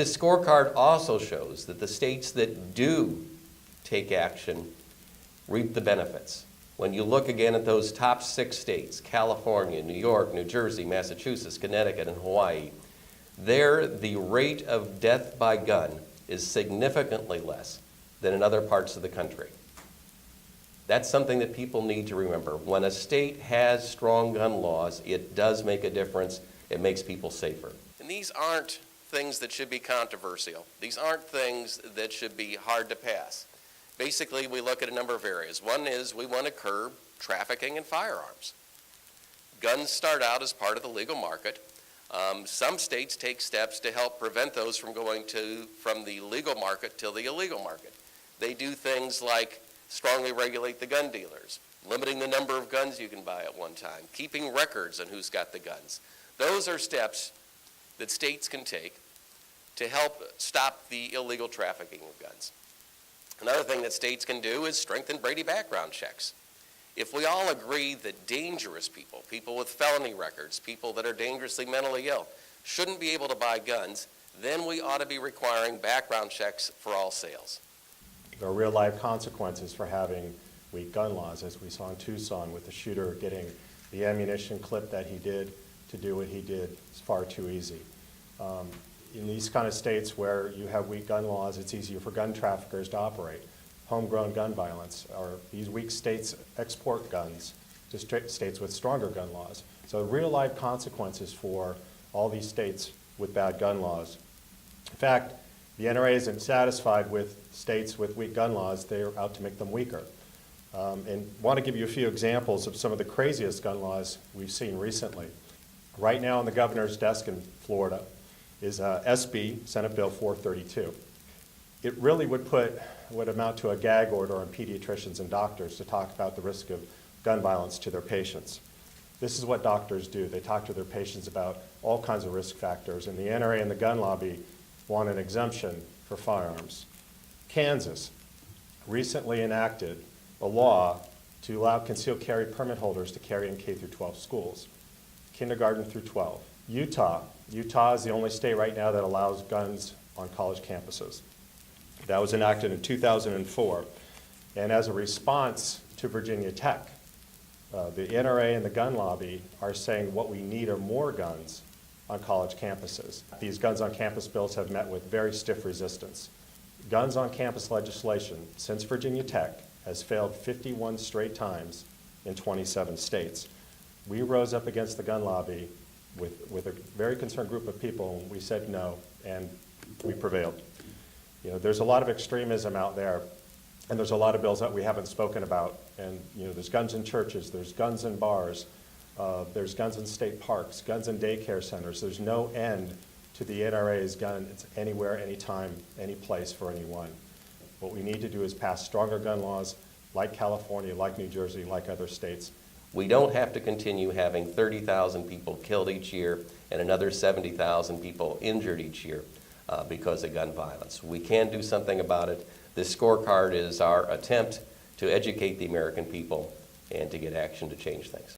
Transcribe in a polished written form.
This scorecard also shows that the states that do take action reap the benefits. When you look again at those top 6 states, California, New York, New Jersey, Massachusetts, Connecticut, and Hawaii, there the rate of death by gun is significantly less than in other parts of the country. That's something that people need to remember. When a state has strong gun laws, it does make a difference. It makes people safer. And these aren't things that should be controversial. These aren't things that should be hard to pass. Basically, we look at a number of areas. One is we want to curb trafficking in firearms. Guns start out as part of the legal market. Some states take steps to help prevent those from going from the legal market to the illegal market. They do things like strongly regulate the gun dealers, limiting the number of guns you can buy at one time, keeping records on who's got the guns. Those are steps that states can take to help stop the illegal trafficking of guns. Another thing that states can do is strengthen Brady background checks. If we all agree that dangerous people, people with felony records, people that are dangerously mentally ill, shouldn't be able to buy guns, then we ought to be requiring background checks for all sales. There are real-life consequences for having weak gun laws, as we saw in Tucson with the shooter getting the ammunition clip that he did to do what he did. It's far too easy. In these kind of states where you have weak gun laws, it's easier for gun traffickers to operate. Homegrown gun violence, or these weak states export guns to states with stronger gun laws. So real-life consequences for all these states with bad gun laws. In fact, the NRA isn't satisfied with states with weak gun laws. They're out to make them weaker. And want to give you a few examples of some of the craziest gun laws we've seen recently. Right now on the governor's desk in Florida is SB, Senate Bill 432. It really would amount to a gag order on pediatricians and doctors to talk about the risk of gun violence to their patients. This is what doctors do. They talk to their patients about all kinds of risk factors, and the NRA and the gun lobby want an exemption for firearms. Kansas recently enacted a law to allow concealed carry permit holders to carry in K through 12 schools, kindergarten through 12. Utah is the only state right now that allows guns on college campuses. That was enacted in 2004. And as a response to Virginia Tech, the NRA and the gun lobby are saying what we need are more guns on college campuses. These guns on campus bills have met with very stiff resistance. Guns on campus legislation since Virginia Tech has failed 51 straight times in 27 states. We rose up against the gun lobby with a very concerned group of people, and we said no, and we prevailed. You know, there's a lot of extremism out there, and there's a lot of bills that we haven't spoken about. And you know, there's guns in churches, there's guns in bars, there's guns in state parks, guns in daycare centers. There's no end to the NRA's gun. It's anywhere, anytime, any place for anyone. What we need to do is pass stronger gun laws like California, like New Jersey, like other states. We don't have to continue having 30,000 people killed each year and another 70,000 people injured each year because of gun violence. We can do something about it. This scorecard is our attempt to educate the American people and to get action to change things.